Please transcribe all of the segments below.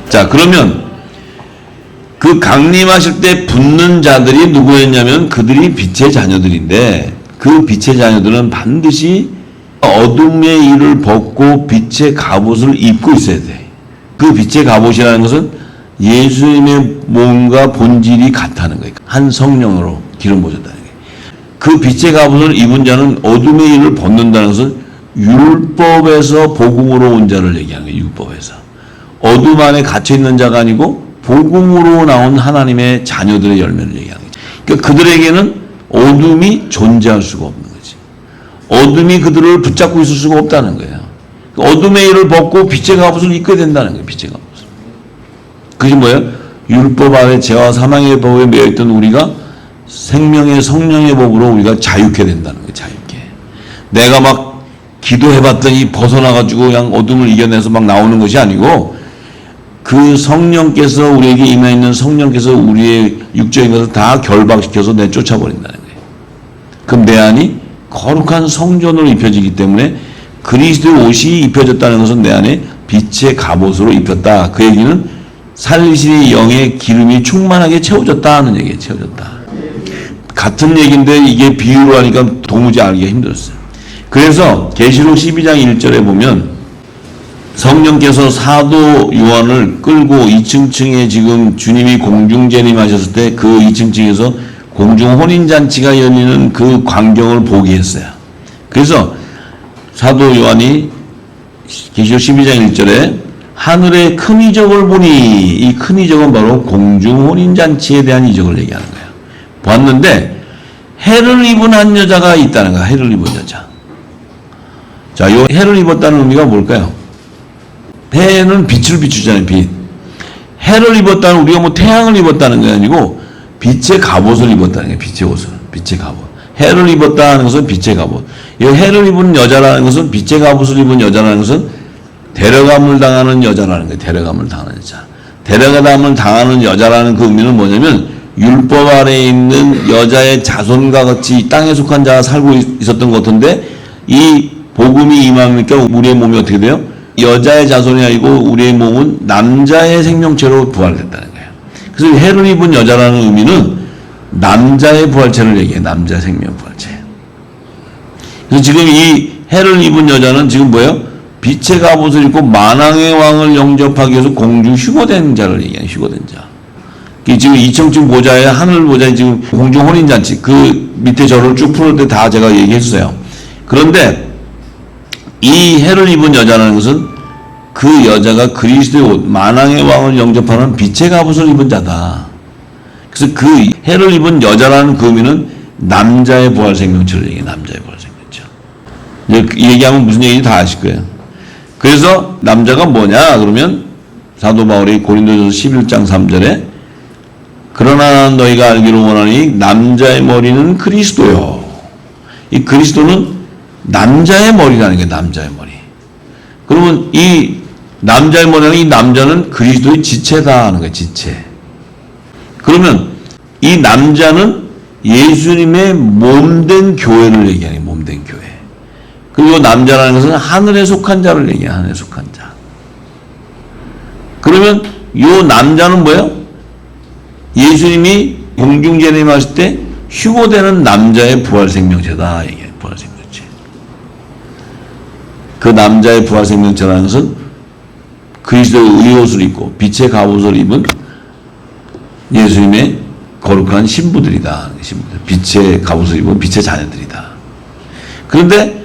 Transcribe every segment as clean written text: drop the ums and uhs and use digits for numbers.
자, 그러면 그 강림하실 때 붙는 자들이 누구였냐면 그들이 빛의 자녀들인데, 그 빛의 자녀들은 반드시 어둠의 일을 벗고 빛의 갑옷을 입고 있어야 돼. 그 빛의 갑옷이라는 것은 예수님의 몸과 본질이 같다는 거예요. 한 성령으로 기름 부어졌다는 거예요. 그 빛의 갑옷을 입은 자는 어둠의 일을 벗는다는 것은 율법에서 복음으로 온 자를 얘기하는 거예요. 율법에서. 어둠 안에 갇혀있는 자가 아니고 복음으로 나온 하나님의 자녀들의 열매를 얘기하는 거죠. 그러니까 그들에게는 어둠이 존재할 수가 없는 거지. 어둠이 그들을 붙잡고 있을 수가 없다는 거예요. 어둠의 일을 벗고 빛의 갑옷을 입게 된다는 거예요. 빛의 갑옷을. 그게 뭐예요? 율법 아래 죄와 사망의 법에 매여있던 우리가 생명의 성령의 법으로 우리가 자유케 된다는 거예요. 자유케. 내가 막 기도해봤더니 벗어나가지고 그냥 어둠을 이겨내서 막 나오는 것이 아니고, 그 성령께서 우리에게 임해있는 성령께서 우리의 육적인 것을 다 결박시켜서 내쫓아버린다는 거예요. 그럼 내 안이 거룩한 성전으로 입혀지기 때문에 그리스도의 옷이 입혀졌다는 것은 내 안에 빛의 갑옷으로 입혔다. 그 얘기는 살리시는 영의 기름이 충만하게 채워졌다 하는 얘기예요. 채워졌다. 같은 얘기인데 이게 비유로 하니까 도무지 알기가 힘들었어요. 그래서 계시록 12장 1절에 보면 성령께서 사도 요한을 끌고 2층에 지금 주님이 공중 재림하셨을 때 그 2층에서 공중 혼인잔치가 열리는 그 광경을 보게 했어요. 그래서 사도 요한이 계시록 12장 1절에 하늘의 큰 이적을 보니, 이 큰 이적은 바로 공중 혼인잔치에 대한 이적을 얘기하는 거예요. 봤는데 해를 입은 한 여자가 있다는 거야. 해를 입은 여자. 자, 요 해를 입었다는 의미가 뭘까요? 해는 빛을 비추잖아요. 빛. 해를 입었다는, 우리가 뭐 태양을 입었다는 게 아니고 빛의 갑옷을 입었다는 거예요. 빛의 옷을. 빛의 갑옷. 해를 입었다는 것은 빛의 갑옷. 이 해를 입은 여자라는 것은, 빛의 갑옷을 입은 여자라는 것은 데려감을 당하는 여자라는 거예요. 데려감을 당하는 여자. 데려감을 당하는 여자라는 그 의미는 뭐냐면 율법 아래에 있는 여자의 자손과 같이 이 땅에 속한 자가 살고 있었던 것 같은데, 이 복음이 임하니까 우리의 몸이 어떻게 돼요? 여자의 자손이 아니고 우리의 몸은 남자의 생명체로 부활됐다는 거예요. 그래서 해를 입은 여자라는 의미는 남자의 부활체를 얘기해요. 남자의 생명 부활체. 그래서 지금 이 해를 입은 여자는 지금 뭐예요? 빛의 갑옷을 입고 만왕의 왕을 영접하기 위해서 공중 휴거된 자를 얘기해요. 휴거된 자. 지금 2층 보좌에 하늘 보좌에 지금 공중 혼인잔치, 그 밑에 저를 쭉 풀을 때 다 제가 얘기했어요. 그런데 이 해를 입은 여자라는 것은 그 여자가 그리스도의 옷, 만왕의 왕을 영접하는 빛의 갑옷을 입은 자다. 그래서 그 해를 입은 여자라는 그 의미는 남자의 부활 생명체를 얘기해요. 남자의 부활 생명체. 이 얘기하면 무슨 얘기인지 다 아실 거예요. 그래서 남자가 뭐냐 그러면 사도 바울이 고린도전서 11장 3절에 그러나 너희가 알기를 원하니 남자의 머리는 그리스도요. 이 그리스도는 남자의 머리라는 게 남자의 머리. 그러면 이 남자의 머리라는 이 남자는 그리스도의 지체다 하는 거예요. 지체. 그러면 이 남자는 예수님의 몸된 교회를 얘기하는 거예요. 몸된 교회. 그리고 남자라는 것은 하늘에 속한 자를 얘기해요. 하늘에 속한 자. 그러면 이 남자는 뭐예요? 예수님이 공중 재림하실 때 휴거되는 남자의 부활 생명체다 얘기해요. 부활 생명체. 그 남자의 부활 생명체라는 것은 그리스도의 의옷을 입고 빛의 갑옷을 입은 예수님의 거룩한 신부들이다. 신부들. 빛의 갑옷을 입은 빛의 자녀들이다. 그런데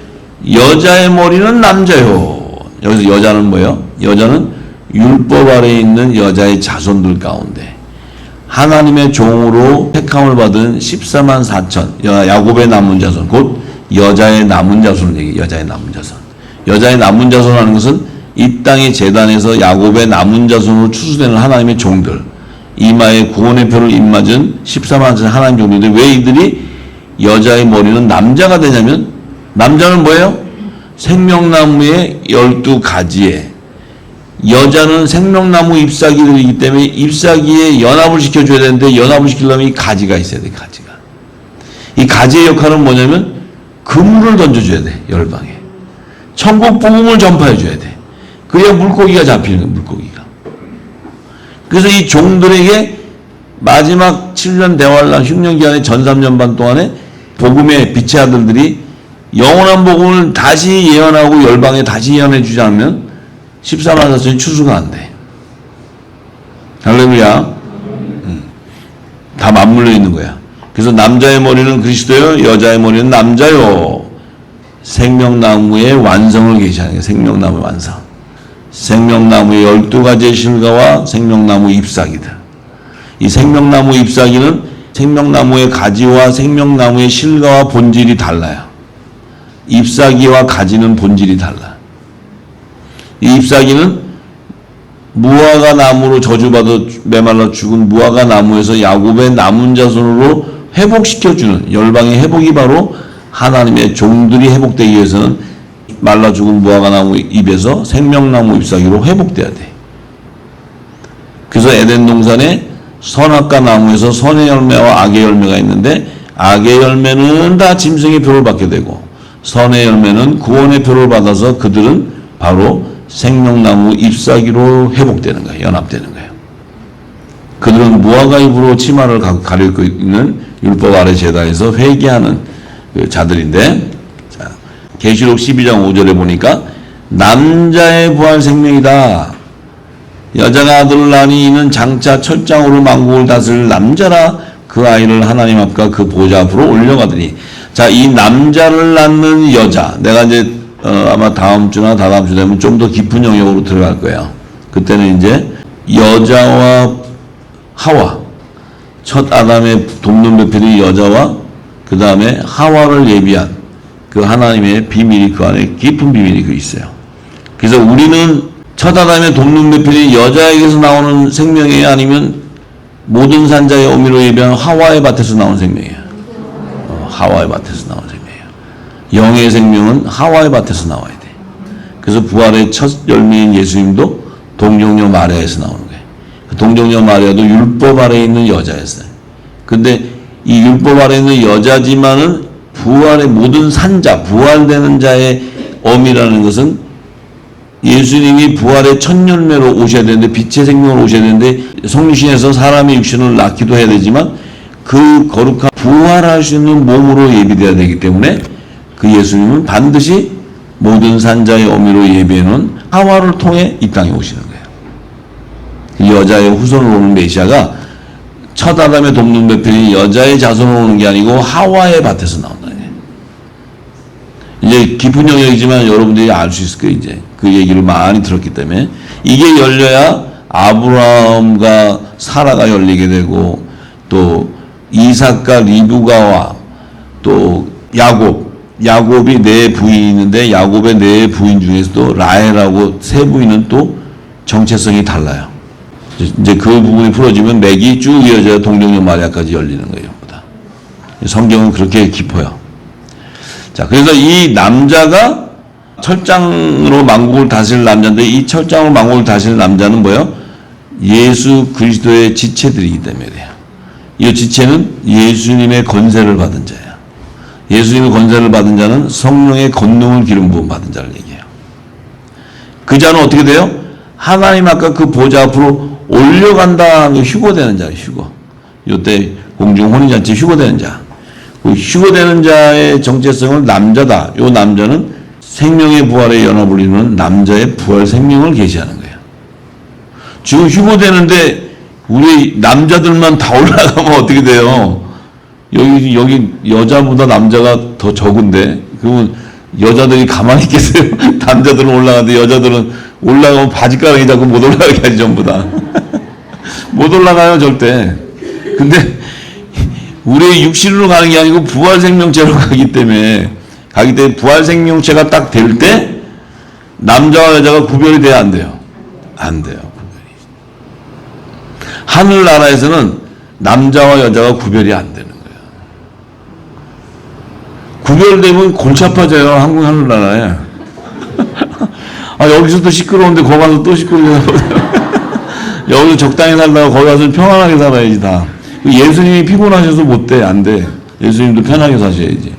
여자의 머리는 남자요. 여기서 여자는 뭐예요? 여자는 율법 아래에 있는 여자의 자손들 가운데 하나님의 종으로 택함을 받은 14만 4천 야곱의 남은 자손, 곧 여자의 남은 자손을 얘기해요. 여자의 남은 자손. 여자의 남은 자손이라는 것은 이 땅의 제단에서 야곱의 남은 자손으로 추수되는 하나님의 종들, 이마에 구원의 표를 입맞은 14만 4천 하나님 종들인데, 왜 이들이 여자의 머리는 남자가 되냐면, 남자는 뭐예요? 생명나무의 12가지에 여자는 생명나무 ip사귀들이기 때문에 ip사귀에 연합을 시켜줘야 되는데, 연합을 시키려면 이 가지가 있어야 돼. 가지가. 이 가지의 역할은 뭐냐면 그물을 던져줘야 돼. 열방에. 천국 복음을 전파해줘야 돼. 그래야 물고기가 잡히는 거야. 물고기가. 그래서 이 종들에게 마지막 7년 대환란 흉년 기간의 전 3년 반 동안에 복음의 빛의 아들들이 영원한 복음을 다시 예언하고 열방에 다시 예언해 주지 않으면 14만 4천이 추수가 안 돼. 할렐루야. 다 맞물려 있는 거야. 그래서 남자의 머리는 그리스도요, 여자의 머리는 남자요. 생명나무의 완성을 계시하는 거예요. 생명나무의 완성. 생명나무의 12가지의 실과와 생명나무 잎사귀들. 이 생명나무 잎사귀는 생명나무의 가지와 생명나무의 실과와 본질이 달라요. 잎사귀와 가지는 본질이 달라. 이 잎사귀는 무화과 나무로 저주받아 메말라 죽은 무화과 나무에서 야곱의 남은 자손으로 회복시켜주는 열방의 회복이 바로 하나님의 종들이 회복되기 위해서는 말라 죽은 무화과 나무 잎에서 생명나무 잎사귀로 회복돼야 돼. 그래서 에덴 동산에 선악과 나무에서 선의 열매와 악의 열매가 있는데 악의 열매는 다 짐승의 표를 받게 되고 선의 열매는 구원의 표를 받아서 그들은 바로 생명나무 잎사귀로 회복되는 거예요. 연합되는 거예요. 그들은 무화과 잎으로 치마를 가리고 있는 율법 아래 제단에서 회개하는 그 자들인데, 자, 계시록 12장 5절에 보니까 남자의 부활 생명이다. 여자가 아들을 낳으니 이는 장차 철장으로 만국을 다스릴 남자라. 그 아이를 하나님 앞과 그 보좌 앞으로 올려가더니, 자, 이 남자를 낳는 여자, 내가 이제 아마 다음 주나 다다음 주 되면 좀 더 깊은 영역으로 들어갈 거예요. 그때는 이제 여자와 하와, 첫 아담의 돕는 배필이 여자와 그 다음에 하와를 예비한 그 하나님의 비밀이 그 안에 깊은 비밀이 그 있어요. 그래서 우리는 첫 아담의 돕는 배필이 여자에게서 나오는 생명이에요? 아니면 모든 산자의 어미로 예비한 하와의 밭에서 나온 생명이에요? 하와의 밭에서 나온 생명이에요. 영의 생명은 하와의 밭에서 나와야 돼. 그래서 부활의 첫 열매인 예수님도 동정녀 마리아에서 나오는 거예요. 그 동정녀 마리아도 율법 아래에 있는 여자였어요. 근데 이 율법 아래에 있는 여자지만은 부활의 모든 산자, 부활되는 자의 어미라는 것은 예수님이 부활의 첫 열매로 오셔야 되는데, 빛의 생명으로 오셔야 되는데, 성육신에서 사람의 육신을 낳기도 해야 되지만 그 거룩한 부활할 수 있는 몸으로 예비되어야 되기 때문에 그 예수님은 반드시 모든 산자의 어미로 예비해놓은 하와를 통해 이 땅에 오시는 거예요. 여자의 후손으로 오는 메시아가 첫 아담의 돕는 배필이 여자의 자손으로 오는 게 아니고 하와의 밭에서 나온다. 이제 깊은 영역이지만 여러분들이 알 수 있을 거예요. 이제 그 얘기를 많이 들었기 때문에 이게 열려야 아브라함과 사라가 열리게 되고, 또 이삭과 리브가와 또 야곱이 네 부인이 있는데 야곱의 네 부인 중에서도 라헬하고 세 부인은 또 정체성이 달라요. 이제 그 부분이 풀어지면 맥이 쭉 이어져야 동정녀 마리아까지 열리는 거예요. 성경은 그렇게 깊어요. 자, 그래서 이 남자가 철장으로 만국을 다스릴 남자인데, 이 철장으로 만국을 다스릴 남자는 뭐예요? 예수 그리스도의 지체들이기 때문에 그래요. 이 지체는 예수님의 권세를 받은 자예요. 예수님의 권세를 받은 자는 성령의 권능을 기름 부음 받은 자를 얘기해요. 그 자는 어떻게 돼요? 하나님 아까 그 보좌 앞으로 올려간다. 휴거되는 자예요. 휴거. 요때 공중 혼인잔치 휴거되는 자. 그 휴거되는 자의 정체성을 남자다. 요 남자는 생명의 부활에 연합을 이루는 남자의 부활 생명을 계시하는 거예요. 지금 휴거되는데 우리 남자들만 다 올라가면 어떻게 돼요? 여기 여자보다 남자가 더 적은데, 그러면 여자들이 가만히 있겠어요? 남자들은 올라가는데 여자들은 올라가면 바지가랑이 잡고 못 올라가게 하지, 전부 다. 못 올라가요, 절대. 근데 우리의 육신으로 가는 게 아니고 부활 생명체로 가기 때문에 부활 생명체가 딱 될 때 남자와 여자가 구별이 돼야 안 돼요? 안 돼요. 하늘나라에서는 남자와 여자가 구별이 안 되는 거예요. 구별되면 골치 아파져요, 한국 하늘나라에. 아, 여기서도 시끄러운데 거기 가서 또 시끄러워요. 여기서 적당히 살다가 거기 가서 평안하게 살아야지, 다. 예수님이 피곤하셔서 못 돼, 안 돼. 예수님도 편하게 사셔야지.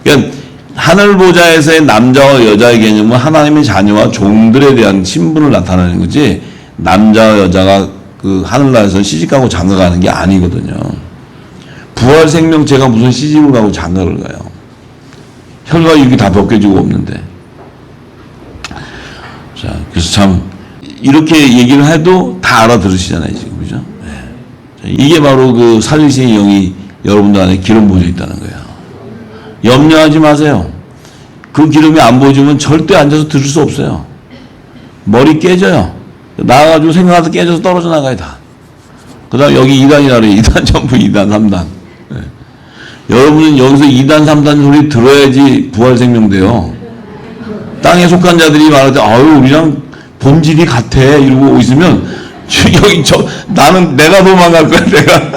그러니까 하늘 보좌에서의 남자와 여자의 개념은 하나님의 자녀와 종들에 대한 신분을 나타내는 거지, 남자와 여자가 그 하늘나라에서 시집가고 장가가는 게 아니거든요. 부활 생명체가 무슨 시집을 가고 장가를 가요. 혈과 육이 다 벗겨지고 없는데. 자, 그래서 참 이렇게 얘기를 해도 다 알아들으시잖아요, 지금. 그죠? 네. 이게 바로 그 살리시의 영이 여러분들 안에 기름 부어져 있다는 거예요. 염려하지 마세요. 그 기름이 안 부어지면 절대 앉아서 들을 수 없어요. 머리 깨져요. 나와가지고 생각하다 깨져서 떨어져 나가요, 다. 그 다음 여기 2단이라 그래요. 2단 전부 2단, 3단. 네. 여러분은 여기서 2단, 3단 소리 들어야지 부활 생명 돼요. 땅에 속한 자들이 말할 때, 아유, 우리랑 본질이 같아. 이러고 있으면, 여기, 나는 내가 도망갈 거야, 내가.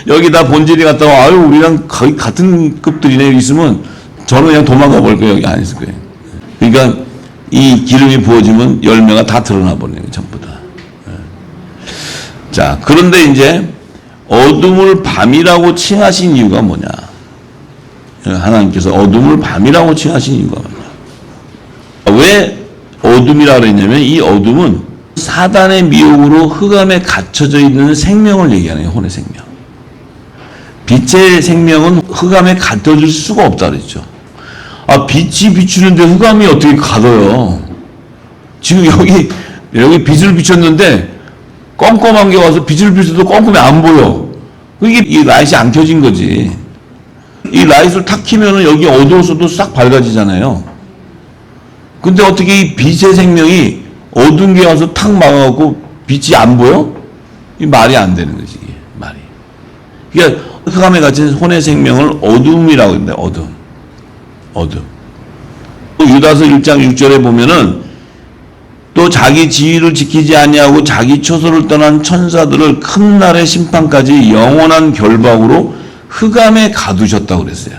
여기 다 본질이 같다고, 아유, 우리랑 거의 같은 급들이네. 있으면, 저는 그냥 도망가 버릴 거예요. 여기 안 있을 거예요. 그러니까, 이 기름이 부어지면 열매가 다 드러나 버리는 거예요, 전부 다. 자, 그런데 이제, 어둠을 밤이라고 칭하신 이유가 뭐냐? 하나님께서 어둠을 밤이라고 칭하신 이유가 뭐냐? 왜 어둠이라 그랬냐면 이 어둠은 사단의 미혹으로 흑암에 갇혀져 있는 생명을 얘기하는 거예요. 혼의 생명. 빛의 생명은 흑암에 갇혀질 수가 없다 그랬죠. 아, 빛이 비추는데 흑암이 어떻게 가둬요? 지금 여기 빛을 비췄는데 껌껌한 게 와서 빛을 비춰도 껌껌이 안 보여. 이게 이 라이트이 안 켜진 거지. 이 라이트를 탁 켜면은 여기 어두워서도 싹 밝아지잖아요. 근데 어떻게 이 빛의 생명이 어두운 게 와서 탁 막아갖고 빛이 안 보여? 이 말이 안 되는 거지, 이게 말이. 그러니까 흑암에 갇힌 혼의 생명을 어둠이라고 합니다. 어둠. 또 유다서 1장 6절에 보면은 또 자기 지위를 지키지 아니하고 자기 처소를 떠난 천사들을 큰 날의 심판까지 영원한 결박으로 흑암에 가두셨다고 그랬어요.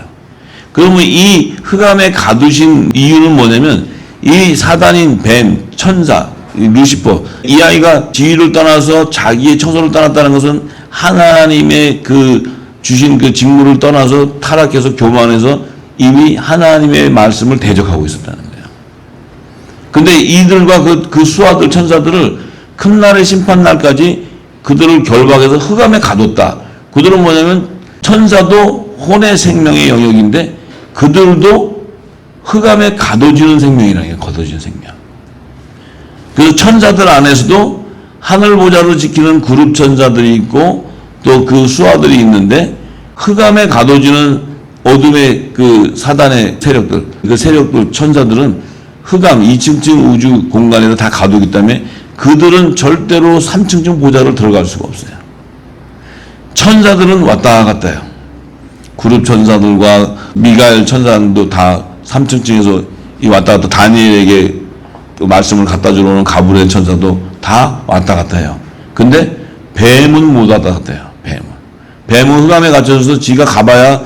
그러면 이 흑암에 가두신 이유는 뭐냐면 이 사단인 뱀, 천사, 루시퍼, 이 아이가 지위를 떠나서 자기의 처소를 떠났다는 것은 하나님의 그 주신 그 직무를 떠나서 타락해서 교만해서 이미 하나님의 말씀을 대적하고 있었다는 거예요. 근데 이들과 그 수하들, 천사들을 큰 날의 심판날까지 그들을 결박해서 흑암에 가뒀다. 그들은 뭐냐면 천사도 혼의 생명의 영역인데 그들도 흑암에 가둬지는 생명이라는 게 걷어지는 생명. 그래서 천사들 안에서도 하늘 보좌를 지키는 그룹 천사들이 있고 또 그 수하들이 있는데 흑암에 가둬지는 어둠의 그 사단의 세력들, 그 세력들 천사들은 흑암 2층쯤 우주 공간에서 다 가두기 때문에 그들은 절대로 3층쯤 보좌를 들어갈 수가 없어요. 천사들은 왔다 갔다 해요. 그룹 천사들과 미가엘 천사들도 다 3층쯤에서 왔다 갔다 다니엘에게 그 말씀을 갖다 주러 오는 가브리엘 천사도 다 왔다 갔다 해요. 근데 뱀은 못 왔다 갔다 해요. 뱀은 흑암에 갇혀서 지가 가봐야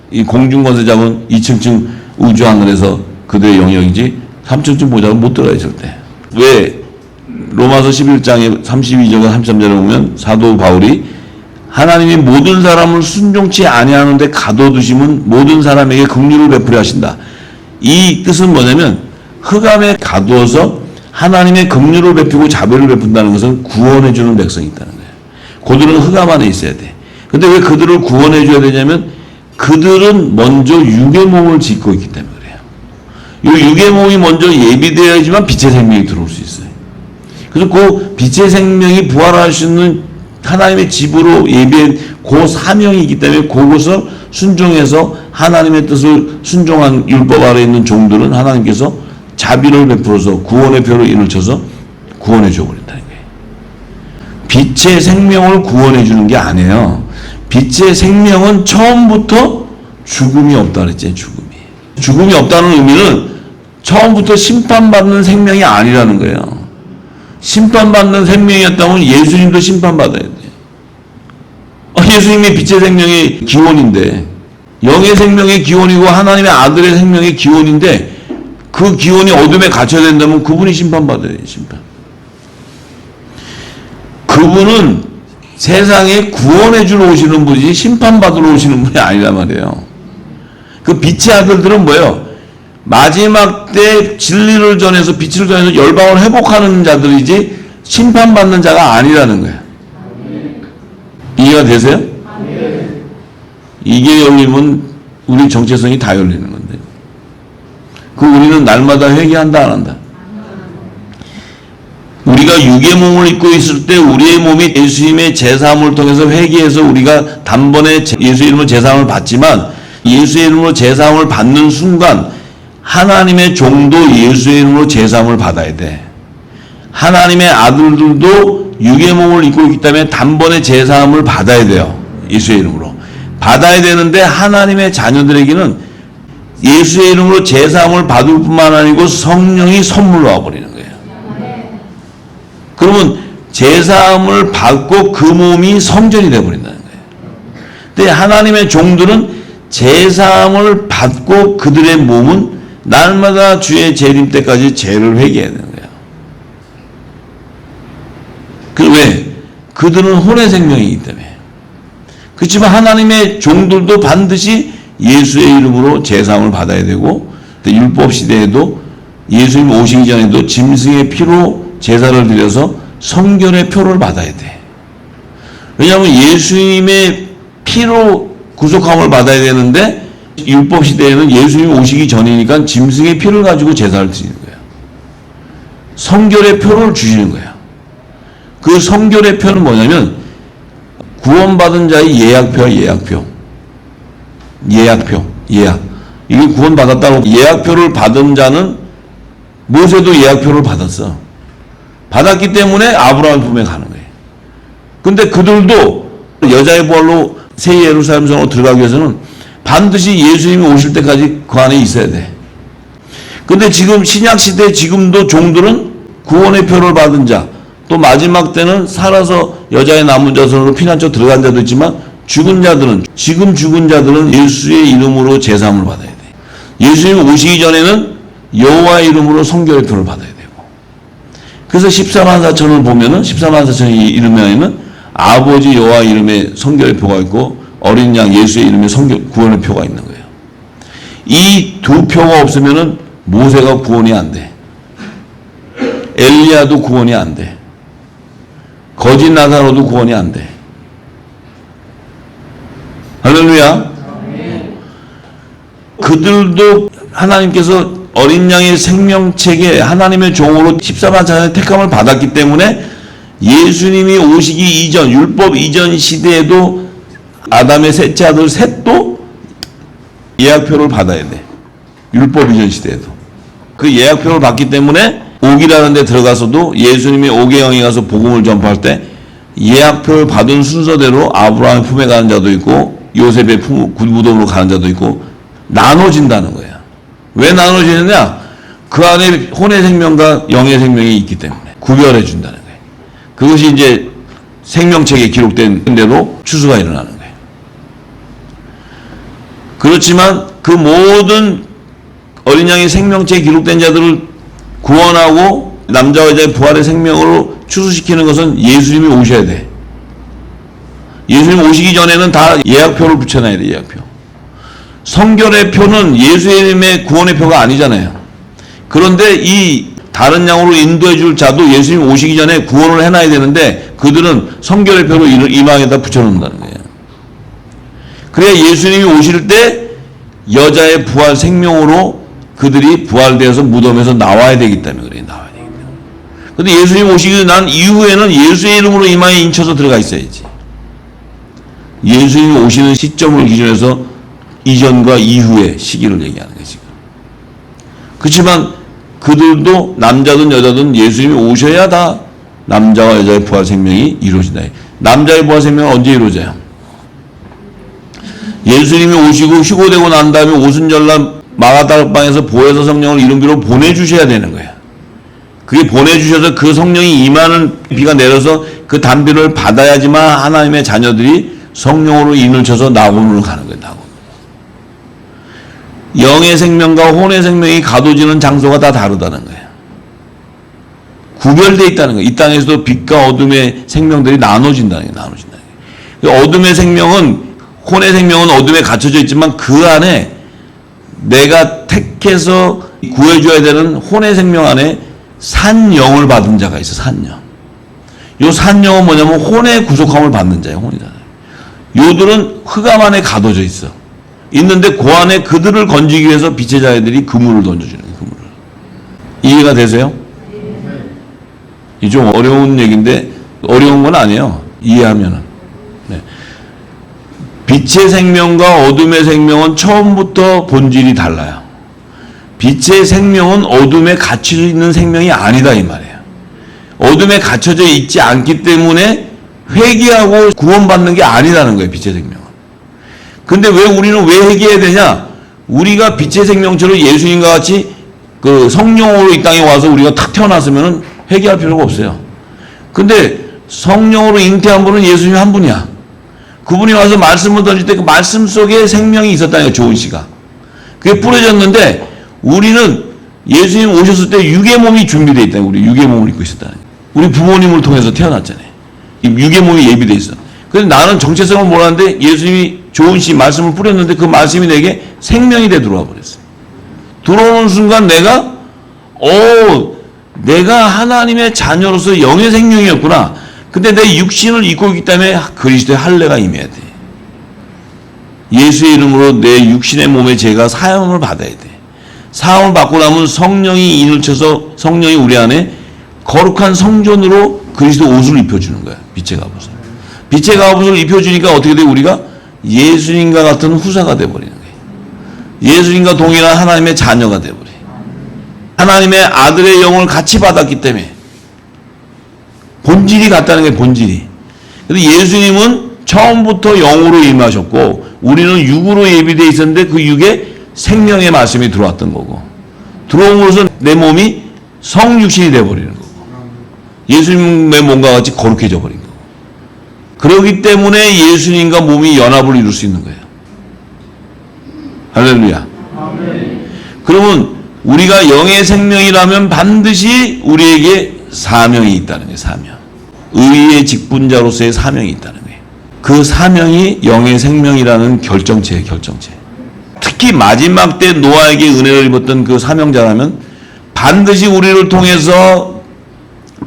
이 공중권세 잡은 2층쯤 우주 하늘에서 그들의 영역이지 3층쯤 보자면 못 들어가 있을 때. 왜 로마서 11장에 32절과 33절에 보면 사도 바울이 하나님이 모든 사람을 순종치 아니하는데 가둬두심은 모든 사람에게 긍휼을 베풀려 하신다. 이 뜻은 뭐냐면 흑암에 가두어서 하나님의 긍휼을 베푸고 자비를 베푼다는 것은 구원해 주는 백성이 있다는 거예요. 그들은 흑암 안에 있어야 돼. 근데 왜 그들을 구원해 줘야 되냐면 그들은 먼저 육의 몸을 짓고 있기 때문에 그래요. 이 육의 몸이 먼저 예비되어야지만 빛의 생명이 들어올 수 있어요. 그래서 그 빛의 생명이 부활할 수 있는 하나님의 집으로 예비한 그 사명이 있기 때문에 그것을 순종해서 하나님의 뜻을 순종한 율법 아래에 있는 종들은 하나님께서 자비를 베풀어서 구원의 표로 인을 쳐서 구원해 줘버린다는 거예요. 빛의 생명을 구원해 주는 게 아니에요. 빛의 생명은 처음부터 죽음이 없다 그랬지. 죽음이 없다는 의미는 처음부터 심판받는 생명이 아니라는 거예요. 심판받는 생명이었다면 예수님도 심판받아야 돼. 예수님이 빛의 생명의 기원인데 영의 생명의 기원이고 하나님의 아들의 생명의 기원인데 그 기원이 어둠에 갇혀야 된다면 그분이 심판받아야 돼요. 심판. 그분은 세상에 구원해 주러 오시는 분이지 심판받으러 오시는 분이 아니란 말이에요. 그 빛의 아들들은 뭐예요? 마지막 때 진리를 전해서 빛을 전해서 열방을 회복하는 자들이지 심판받는 자가 아니라는 거예요. 이해가 되세요? 이게 열리면 우리 정체성이 다 열리는 건데. 우리는 날마다 회개한다 안 한다? 우리가 육의 몸을 입고 있을 때 우리의 몸이 예수님의 제사함을 통해서 회개해서 우리가 단번에 예수 이름으로 제사함을 받지만, 예수의 이름으로 제사함을 받는 순간 하나님의 종도 예수의 이름으로 제사함을 받아야 돼. 하나님의 아들들도 육의 몸을 입고 있기 때문에 단번에 제사함을 받아야 돼요. 예수의 이름으로 받아야 되는데, 하나님의 자녀들에게는 예수의 이름으로 제사함을 받을 뿐만 아니고 성령이 선물로 와버리는 거예요. 그러면 제사함을 받고 그 몸이 성전이 되어버린다는 거예요. 근데 하나님의 종들은 제사함을 받고 그들의 몸은 날마다 주의 재림 때까지 죄를 회개해야 되는 거예요. 왜? 그들은 혼의 생명이기 때문에. 그렇지만 하나님의 종들도 반드시 예수의 이름으로 제사함을 받아야 되고, 율법 시대에도 예수님 오시기 전에도 짐승의 피로 제사를 드려서 성결의 표를 받아야 돼. 왜냐하면 예수님의 피로 구속함을 받아야 되는데, 율법 시대에는 예수님이 오시기 전이니까 짐승의 피를 가지고 제사를 드리는 거예요. 성결의 표를 주시는 거예요. 그 성결의 표는 뭐냐면 구원받은 자의 예약표. 이게 구원받았다고. 예약표를 받은 자는 모세도 예약표를 받았어. 받았기 때문에 아브라함 품에 가는 거예요. 근데 그들도 여자의 부활로 새 예루살렘 성으로 들어가기 위해서는 반드시 예수님이 오실 때까지 그 안에 있어야 돼. 근데 지금 신약시대 지금도 종들은 구원의 표를 받은 자, 또 마지막 때는 살아서 여자의 남은 자손으로 피난처 들어간 자도 있지만, 죽은 자들은 예수의 이름으로 제사함을 받아야 돼. 예수님 오시기 전에는 여호와의 이름으로 성결의 표를 받아야 되고, 그래서 14만 4천을 보면은 14만 4천의 이름에는 아버지 여호와 이름의 성결의 표가 있고, 어린 양 예수의 이름의 성결 구원의 표가 있는 거예요. 이 두 표가 없으면은 모세가 구원이 안 돼. 엘리야도 구원이 안 돼. 거짓 나사로도 구원이 안 돼. 할렐루야. 그들도 하나님께서 어린 양의 생명책에 하나님의 종으로 14만 4천의 택함을 받았기 때문에, 예수님이 오시기 이전, 율법 이전 시대에도 아담의 셋째 아들 셋도 예약표를 받아야 돼. 율법 이전 시대에도. 그 예약표를 받기 때문에 옥이라는 데 들어가서도 예수님이 옥의 영에 가서 복음을 전파할 때 예약표를 받은 순서대로 아브라함의 품에 가는 자도 있고, 요셉의 무덤으로 가는 자도 있고, 나눠진다는 거예요. 왜 나눠지느냐? 그 안에 혼의 생명과 영의 생명이 있기 때문에 구별해 준다는 거예요. 그것이 이제 생명책에 기록된 대로 추수가 일어나는 거예요. 그렇지만 그 모든 어린 양의 생명책에 기록된 자들을 구원하고 남자와 여자의 부활의 생명으로 추수시키는 것은 예수님이 오셔야 돼. 예수님 오시기 전에는 다 예약표를 붙여놔야 돼. 예약표. 성결의 표는 예수의 이름의 구원의 표가 아니잖아요. 그런데 이 다른 양으로 인도해 줄 자도 예수님 오시기 전에 구원을 해놔야 되는데, 그들은 성결의 표로 이마에다 붙여놓는다는 거예요. 그래야 예수님이 오실 때 여자의 부활 생명으로 그들이 부활되어서 무덤에서 나와야 되기 때문에 그래요. 나와야 되기 때문에. 근데 예수님 오시기 난 이후에는 예수의 이름으로 이마에 인쳐서 들어가 있어야지. 예수님이 오시는 시점을 기준해서 이전과 이후의 시기를 얘기하는 거지. 그렇지만 그들도 남자든 여자든 예수님이 오셔야 다 남자와 여자의 부활 생명이 이루어진다. 남자의 부활 생명은 언제 이루어져요? 예수님이 오시고 휴고되고 난 다음에 오순절날 마가다락방에서 보혜사 성령을 이름비로 보내주셔야 되는 거예요. 그게 보내주셔서 그 성령이 임하는 비가 내려서 그 단비를 받아야지만 하나님의 자녀들이 성령으로 인을 쳐서 낙원으로 가는 거예요. 낙원. 영의 생명과 혼의 생명이 가둬지는 장소가 다 다르다는 거예요. 구별되어 있다는 거예요. 이 땅에서도 빛과 어둠의 생명들이 나눠진다는 거예요. 나눠진다는 거예요. 어둠의 생명은, 혼의 생명은 어둠에 갇혀져 있지만 그 안에 내가 택해서 구해줘야 되는 혼의 생명 안에 산 영을 받은 자가 있어. 산 영. 요 산영은 뭐냐면 혼의 구속함을 받는 자예요. 혼이잖아요. 요들은 흑암 안에 가둬져 있어. 있는데 그 안에 그들을 건지기 위해서 빛의 자녀들이 그물을 던져주는 거예요. 그물을. 이해가 되세요? 이 좀 어려운 얘기인데 어려운 건 아니에요. 이해하면은. 네. 빛의 생명과 어둠의 생명은 처음부터 본질이 달라요. 빛의 생명은 어둠에 갇혀져 있는 생명이 아니다 이 말이에요. 어둠에 갇혀져 있지 않기 때문에 회개하고 구원받는 게 아니라는 거예요. 빛의 생명은. 근데 왜 우리는 왜 회개해야 되냐? 우리가 빛의 생명처럼 예수님과 같이 그 성령으로 이 땅에 와서 우리가 탁 태어났으면 회개할 필요가 없어요. 근데 성령으로 잉태한 분은 예수님 한 분이야. 그분이 와서 말씀을 던질 때 그 말씀 속에 생명이 있었다는 거예요. 조은 씨가. 그게 뿌려졌는데 우리는 예수님 오셨을 때 육의 몸이 준비되어 있다는 거예요. 우리 육의 몸을 입고 있었다는 거예요. 우리 부모님을 통해서 태어났잖아요. 육의 몸이 예비되어 있어. 그래서 나는 정체성을 몰랐는데 예수님이 조은 씨 말씀을 뿌렸는데 그 말씀이 내게 생명이 돼 들어와 버렸어요. 들어오는 순간 내가 하나님의 자녀로서 영의 생명이었구나. 근데 내 육신을 입고 있기 때문에 그리스도의 할례가 임해야 돼. 예수의 이름으로 내 육신의 몸에 죄가 사함을 받아야 돼. 사함을 받고 나면 성령이 인을 쳐서 성령이 우리 안에 거룩한 성전으로 그리스도 옷을 입혀주는 거야. 빛의 갑옷을. 빛의 갑옷을 입혀주니까 어떻게 돼? 우리가 예수님과 같은 후사가 돼버리는 거예요. 예수님과 동일한 하나님의 자녀가 돼버려요. 하나님의 아들의 영을 같이 받았기 때문에 본질이 같다는 게 본질이. 그래서 예수님은 처음부터 영으로 임하셨고 우리는 육으로 예비되어 있었는데 그 육에 생명의 말씀이 들어왔던 거고 들어옴으로써 내 몸이 성육신이 돼버리는 거고 예수님의 몸과 같이 거룩해져 버린 거고 그렇기 때문에 예수님과 몸이 연합을 이룰 수 있는 거예요. 할렐루야. 그러면 우리가 영의 생명이라면 반드시 우리에게 사명이 있다는 거예요. 사명. 의의 직분자로서의 사명이 있다는 거예요. 그 사명이 영의 생명이라는 결정체예요. 결정체. 특히 마지막 때 노아에게 은혜를 입었던 그 사명자라면 반드시 우리를 통해서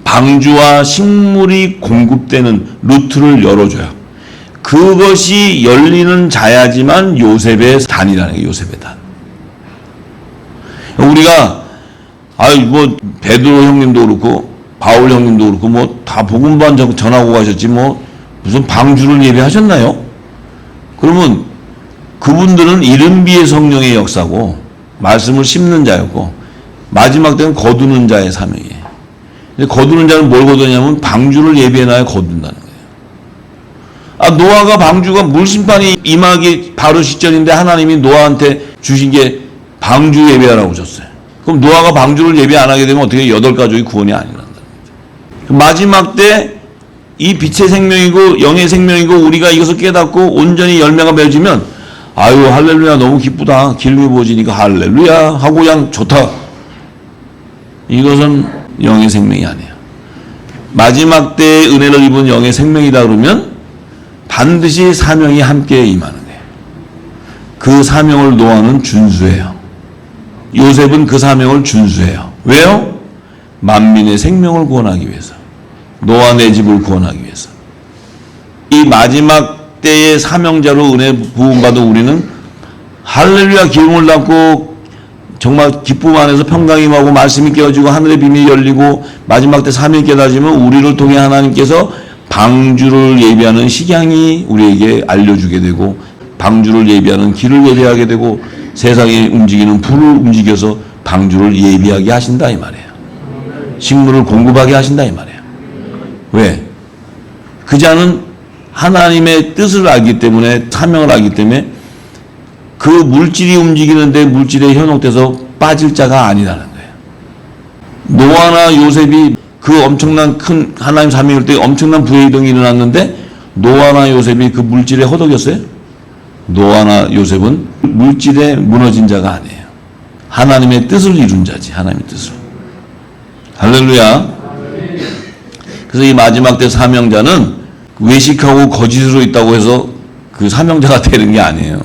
방주와 식물이 공급되는 루트를 열어줘요. 그것이 열리는 자야지만 요셉의 단이라는 거예요. 요셉의 단. 우리가 뭐 베드로 형님도 그렇고 바울 형님도 그렇고 뭐 다 복음반 전하고 가셨지 뭐 무슨 방주를 예배하셨나요? 그러면 그분들은 이른비의 성령의 역사고 말씀을 심는 자였고 마지막 때는 거두는 자의 사명이에요. 근데 거두는 자는 뭘 거두냐면 방주를 예배해놔야 거둔다는 거예요. 노아가 방주가 물심판이 임하기 바로 직전인데 하나님이 노아한테 주신 게 방주 예배하라고 줬어요. 그럼 노아가 방주를 예배 안 하게 되면 어떻게 8가족이 구원이 아니란다. 마지막 때 이 빛의 생명이고 영의 생명이고 우리가 이것을 깨닫고 온전히 열매가 맺으면 아유 할렐루야 너무 기쁘다. 길게 부어지니까 할렐루야 하고 그냥 좋다. 이것은 영의 생명이 아니에요. 마지막 때에 은혜를 입은 영의 생명이다 그러면 반드시 사명이 함께 임하는 거예요. 그 사명을 노아는 준수해요. 요셉은 그 사명을 준수해요. 왜요? 만민의 생명을 구원하기 위해서. 노아 내 집을 구원하기 위해서. 이 마지막 때의 사명자로 은혜 부음받은 우리는 할렐루야 기쁨을 낳고 정말 기쁨 안에서 평강이 임하고 말씀이 깨어지고 하늘의 비밀이 열리고 마지막 때 사명이 깨달아지면 우리를 통해 하나님께서 방주를 예비하는 식양이 우리에게 알려주게 되고 방주를 예비하는 길을 예비하게 되고 세상에 움직이는 불을 움직여서 방주를 예비하게 하신다 이 말이에요. 식물을 공급하게 하신다 이 말이에요. 왜? 그 자는 하나님의 뜻을 알기 때문에 사명을 알기 때문에 그 물질이 움직이는데 물질에 현혹돼서 빠질 자가 아니라는 거예요. 노아나 요셉이 그 엄청난 큰 하나님 사명일 때 엄청난 부의 이동이 일어났는데 노아나 요셉이 그 물질에 허덕였어요? 노아나 요셉은 물질에 무너진 자가 아니에요. 하나님의 뜻을 이룬 자지. 하나님의 뜻을. 할렐루야. 그래서 이 마지막 때 사명자는 외식하고 거짓으로 있다고 해서 그 사명자가 되는 게 아니에요.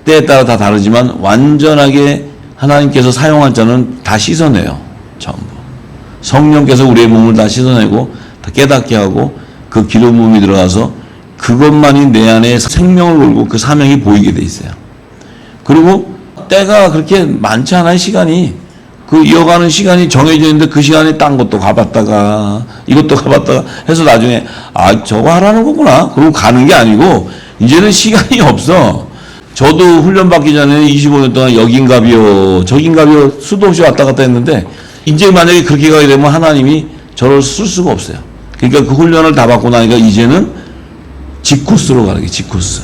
때에 따라 다 다르지만 완전하게 하나님께서 사용할 자는 다 씻어내요. 전부. 성령께서 우리의 몸을 다 씻어내고 다 깨닫게 하고 그 기름 부음이 들어가서 그것만이 내 안에 생명을 걸고 그 사명이 보이게 돼 있어요. 그리고 때가 그렇게 많지 않아요. 시간이 그 이어가는 시간이 정해져 있는데 그 시간에 딴 것도 가봤다가 이것도 가봤다가 해서 나중에 아 저거 하라는 거구나 그러고 가는 게 아니고 이제는 시간이 없어. 저도 훈련 받기 전에 25년 동안 여긴가비요 저긴가비요 수도 없이 왔다 갔다 했는데 이제 만약에 그렇게 가게 되면 하나님이 저를 쓸 수가 없어요. 그러니까 그 훈련을 다 받고 나니까 이제는 직코스로 가는 게 직코스.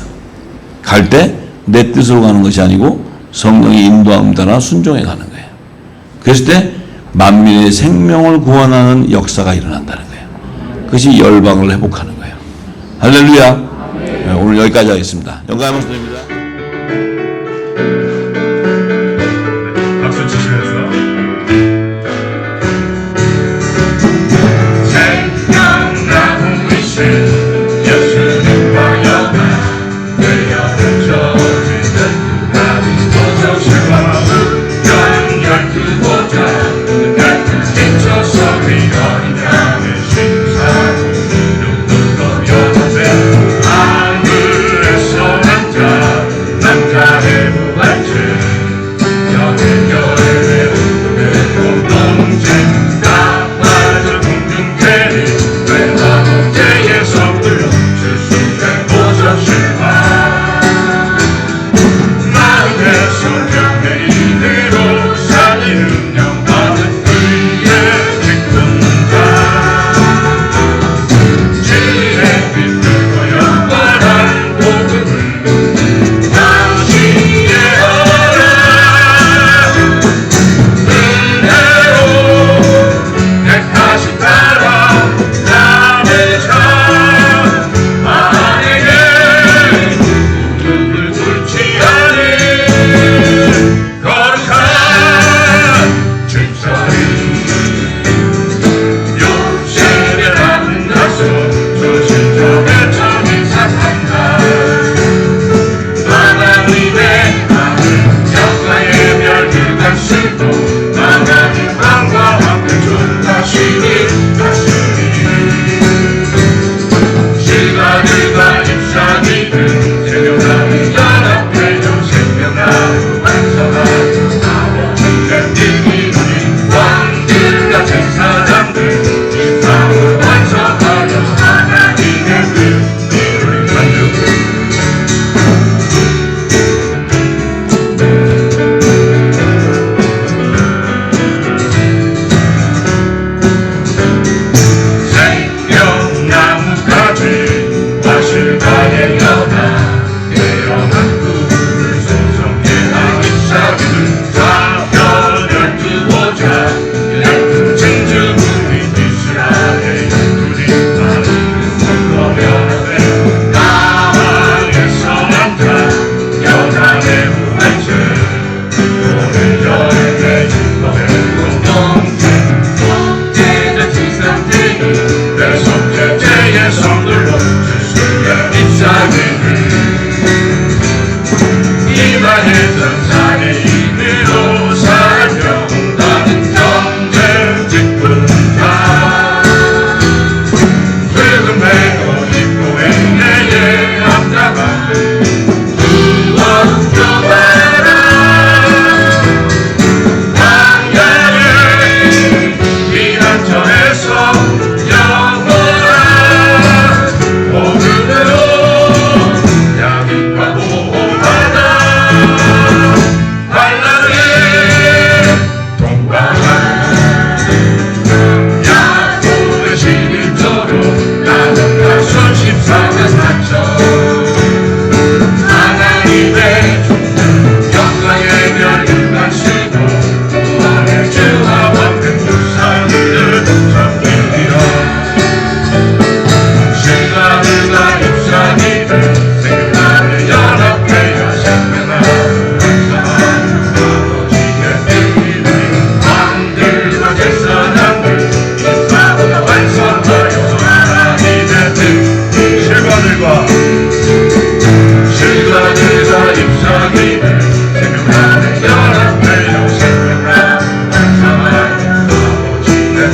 갈 때 내 뜻으로 가는 것이 아니고 성령의 인도함 따라 순종해 가는 거예요. 그랬을 때 만민의 생명을 구원하는 역사가 일어난다는 거예요. 그것이 열방을 회복하는 거예요. 할렐루야. 네, 오늘 여기까지 하겠습니다. 영광의 말씀드립니다. 박수 치시면서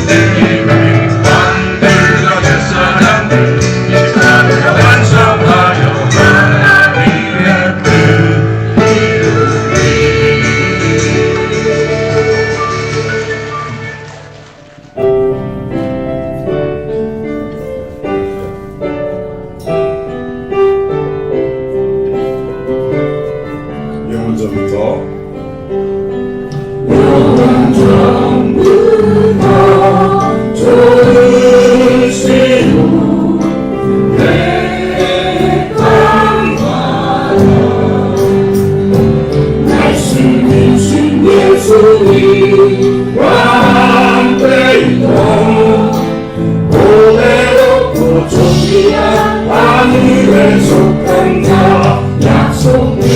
내 말씀이신 예수님과 함께 있던 고대롭고 존귀한 하늘에 속한 자 약속된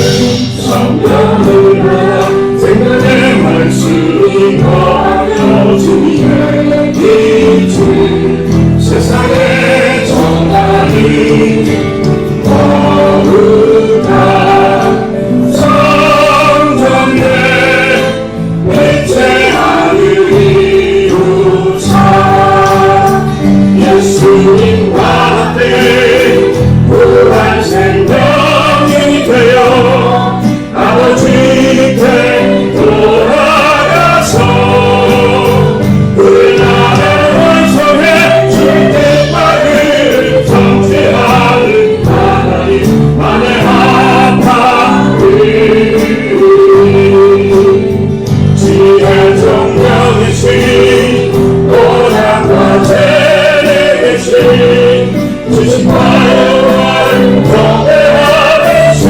성령을 보아 생명의 말씀이 거하여 주님의 빛을 세상에 전하니 거룩한 성전에 빛의 하늘이 우사 예수님과 함께 부활 생명이 되어 아버지께 돌아가서 우리나라 원성의 주택과를 정죄하는 하나님 만의 합함을 지혜 정령이신 오랑과 재래 계신 지식과 영광을 경배하신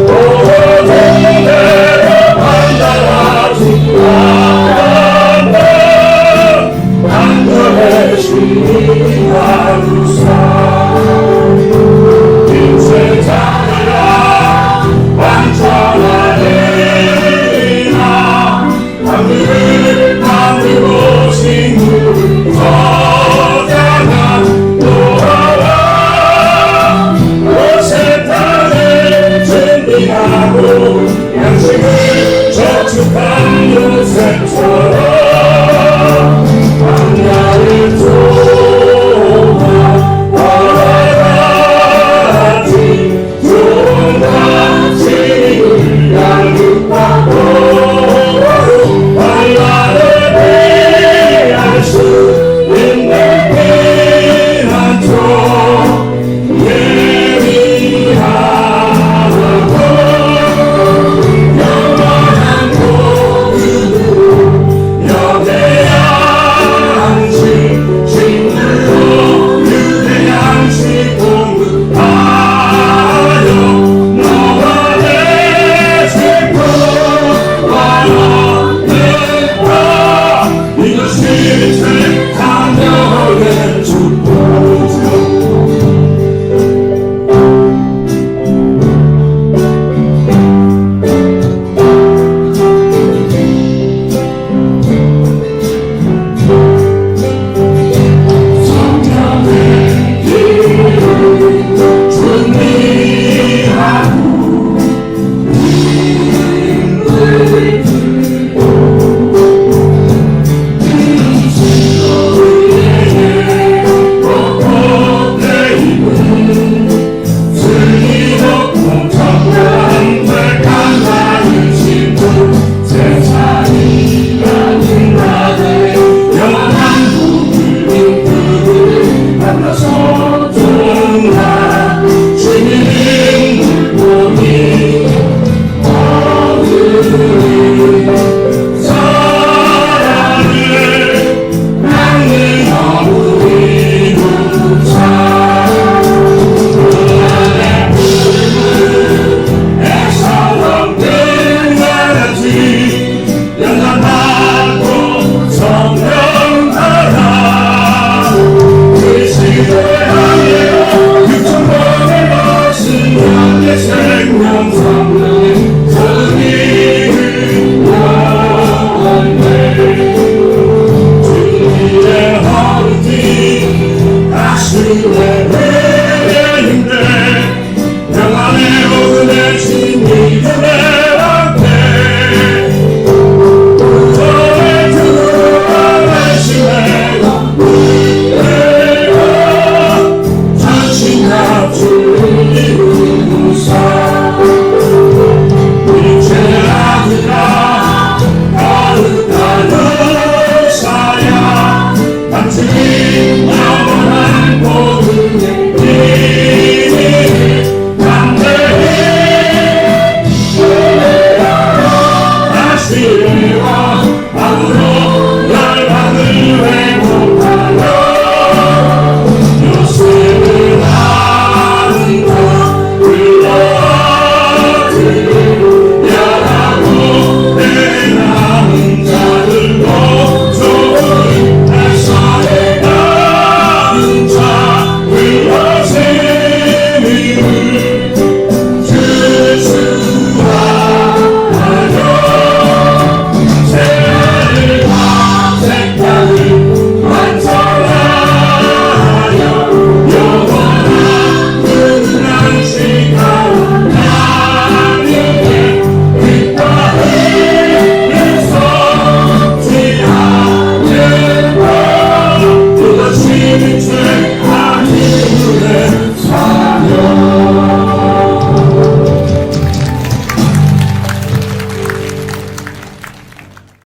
오호대로 판단하지 않는다 안전의 신이 하루사 인생 자녀라 완전하리라 하늘을 만들고 신을 저장한 노아와 세탄을 준비하고 양식을 저축한 요셉처럼 광야를 돌아가지 좋은 가치를 양육하고 환란을 피할 수 있는 피난처 예비하고 영원한 고유로 영대양식 식물로 유대양식 공급하여 너와 내 슬픔 완화했다 이것이 택하며의 축복이죠. 성령의 길을 준비하고 힘을 들고 이신도 우리에게 벚꽃 내리는 슬기롭고 정량될 감사의 신분 세상이 아닌 나의 영원한 부를 만나서 종라 주님 물고기 어른의 사랑을 낳는 어머니 누차 그날의 푸른 애처럼 끝나지 연단받고 성령 받아 그 시대하며 육천번을 거신 영의 생명 성령의 선의를 원해 주님의 허리띠 아쉬움의 은혜인데 평안의 오은의 진리들의 앞에 우정의 두루와 말씀의 우리가 전신합 주이루사 이제 아들아 거룩한 의사야 남들이